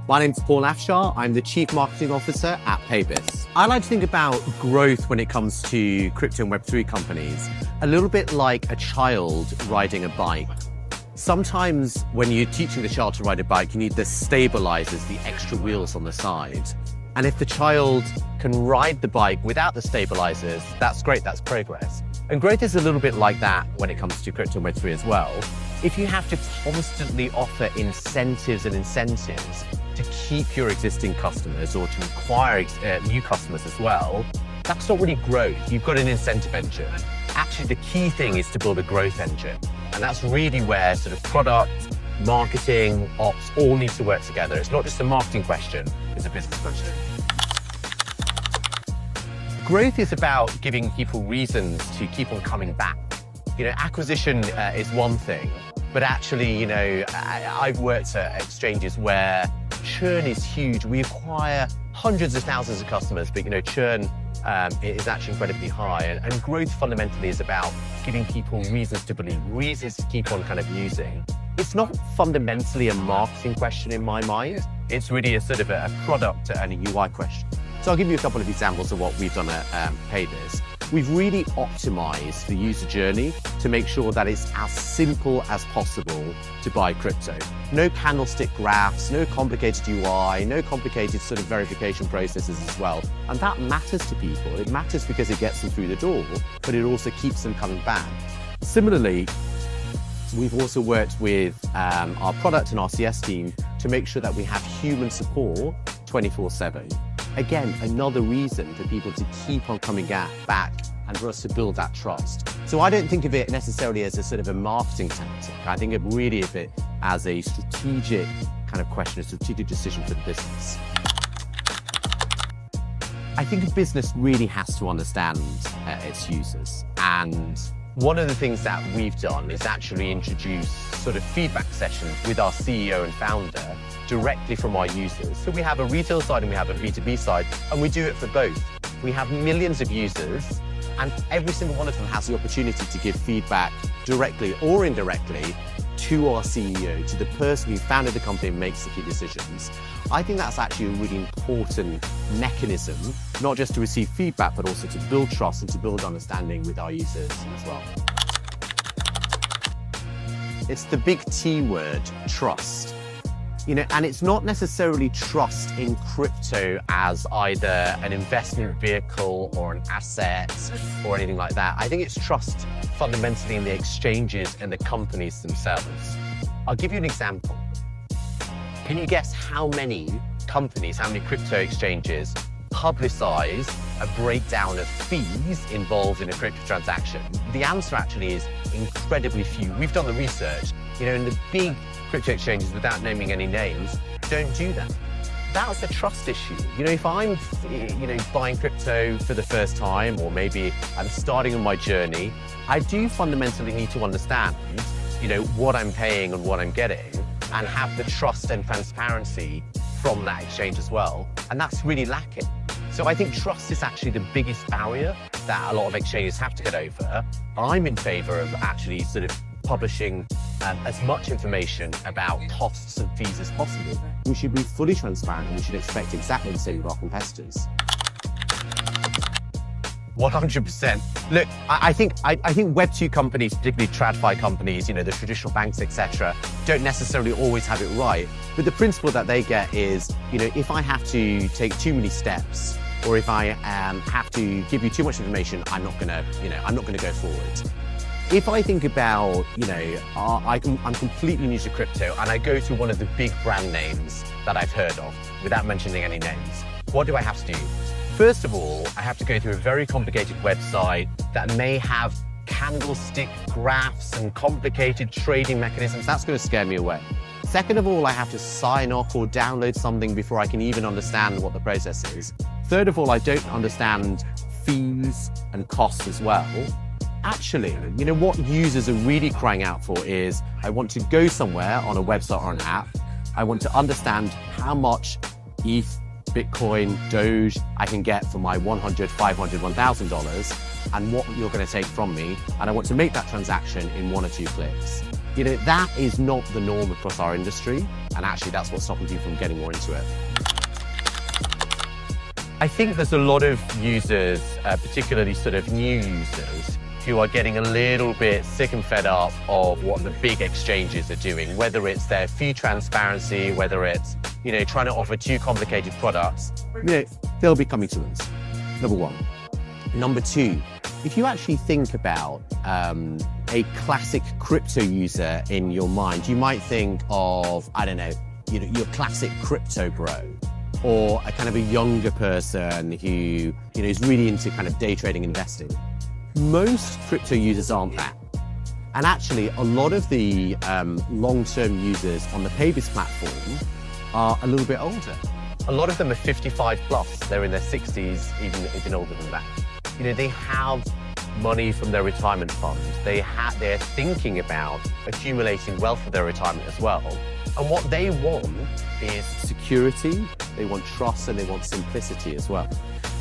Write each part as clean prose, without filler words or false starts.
My name's Paul Afshar. I'm the Chief Marketing Officer at Paybis. I like to think about growth when it comes to crypto and Web3 companies, a little bit like a child riding a bike. Sometimes when you're teaching the child to ride a bike, you need the stabilizers, the extra wheels on the side. And if the child can ride the bike without the stabilizers, that's great, that's progress. And growth is a little bit like that when it comes to crypto and Web3 as well. If you have to constantly offer incentives to keep your existing customers or to acquire new customers as well, that's not really growth. You've got an incentive engine. Actually, the key thing is to build a growth engine. And that's really where sort of product, marketing, ops all need to work together. It's not just a marketing question, it's a business question. Growth is about giving people reasons to keep on coming back. Acquisition is one thing, but actually, I've worked at exchanges where churn is huge. We acquire hundreds of thousands of customers, but churn is actually incredibly high. And growth fundamentally is about giving people reasons to believe, reasons to keep on kind of using. It's not fundamentally a marketing question in my mind. It's really a sort of a product and a UI question. So I'll give you a couple of examples of what we've done at Paybis. We've really optimized the user journey to make sure that it's as simple as possible to buy crypto. No candlestick graphs, no complicated UI, no complicated sort of verification processes as well. And that matters to people. It matters because it gets them through the door, but it also keeps them coming back. Similarly, we've also worked with our product and our CS team to make sure that we have human support 24/7. Again, another reason for people to keep on coming back and for us to build that trust. So I don't think of it necessarily as a sort of a marketing tactic. I think of it as a strategic kind of question, a strategic decision for the business. I think a business really has to understand its users. And one of the things that we've done is actually introduce sort of feedback sessions with our CEO and founder directly from our users. So we have a retail side and we have a B2B side, and we do it for both. We have millions of users, and every single one of them has the opportunity to give feedback directly or indirectly to our CEO, to the person who founded the company and makes the key decisions. I think that's actually a really important mechanism, not just to receive feedback, but also to build trust and to build understanding with our users as well. It's the big T word, trust. And it's not necessarily trust in crypto as either an investment vehicle or an asset or anything like that. I think it's trust fundamentally in the exchanges and the companies themselves. I'll give you an example. Can you guess how many companies, how many crypto exchanges publicize a breakdown of fees involved in a crypto transaction? The answer actually is incredibly few. We've done the research. In the big crypto exchanges, without naming any names, don't do that. That's a trust issue. If I'm, buying crypto for the first time, or maybe I'm starting on my journey, I do fundamentally need to understand, what I'm paying and what I'm getting, and have the trust and transparency from that exchange as well. And that's really lacking. So I think trust is actually the biggest barrier that a lot of exchanges have to get over. I'm in favor of actually sort of publishing as much information about costs and fees as possible. We should be fully transparent, and we should expect exactly the same of our competitors. 100%. Look, I think Web2 companies, particularly TradFi companies, the traditional banks, etc., don't necessarily always have it right. But the principle that they get is, if I have to take too many steps, or if I have to give you too much information, I'm not gonna go forward. If I think about, I'm completely new to crypto and I go to one of the big brand names that I've heard of, without mentioning any names, what do I have to do? First of all, I have to go through a very complicated website that may have candlestick graphs and complicated trading mechanisms. That's going to scare me away. Second of all, I have to sign up or download something before I can even understand what the process is. Third of all, I don't understand fees and costs as well. Actually, what users are really crying out for is, I want to go somewhere on a website or an app. I want to understand how much ETH, Bitcoin, Doge I can get for my $100, $500, $1,000, and what you're going to take from me. And I want to make that transaction in 1 or 2 clicks. That is not the norm across our industry, and actually that's what's stopping people from getting more into it. I think there's a lot of users, particularly sort of new users, who are getting a little bit sick and fed up of what the big exchanges are doing, whether it's their fee transparency, whether it's, trying to offer too complicated products. They'll be coming to us, number one. Number two, if you actually think about a classic crypto user in your mind, you might think of, I don't know, your classic crypto bro, or a kind of a younger person who is really into kind of day trading investing. Most crypto users aren't that. And actually, a lot of the long-term users on the Paybis platform are a little bit older. A lot of them are 55 plus. They're in their 60s, even older than that. They have money from their retirement fund. They're thinking about accumulating wealth for their retirement as well. And what they want is security, they want trust, and they want simplicity as well.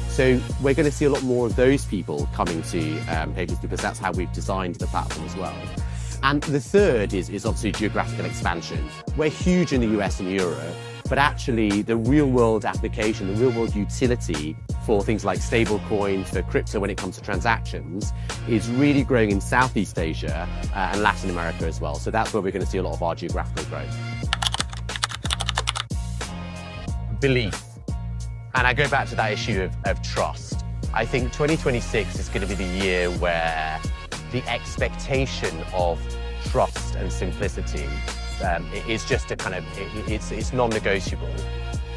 So we're going to see a lot more of those people coming to Paybis, because that's how we've designed the platform as well. And the third is obviously geographical expansion. We're huge in the US and Europe, but actually the real world application, the real world utility for things like stablecoin, for crypto when it comes to transactions, is really growing in Southeast Asia and Latin America as well. So that's where we're going to see a lot of our geographical growth. Belief. And I go back to that issue of trust. I think 2026 is going to be the year where the expectation of trust and simplicity is just a kind of, it's non-negotiable.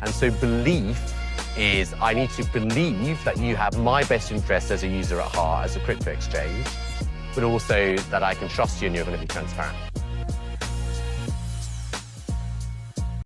And so belief is, I need to believe that you have my best interest as a user at heart, as a crypto exchange, but also that I can trust you and you're going to be transparent.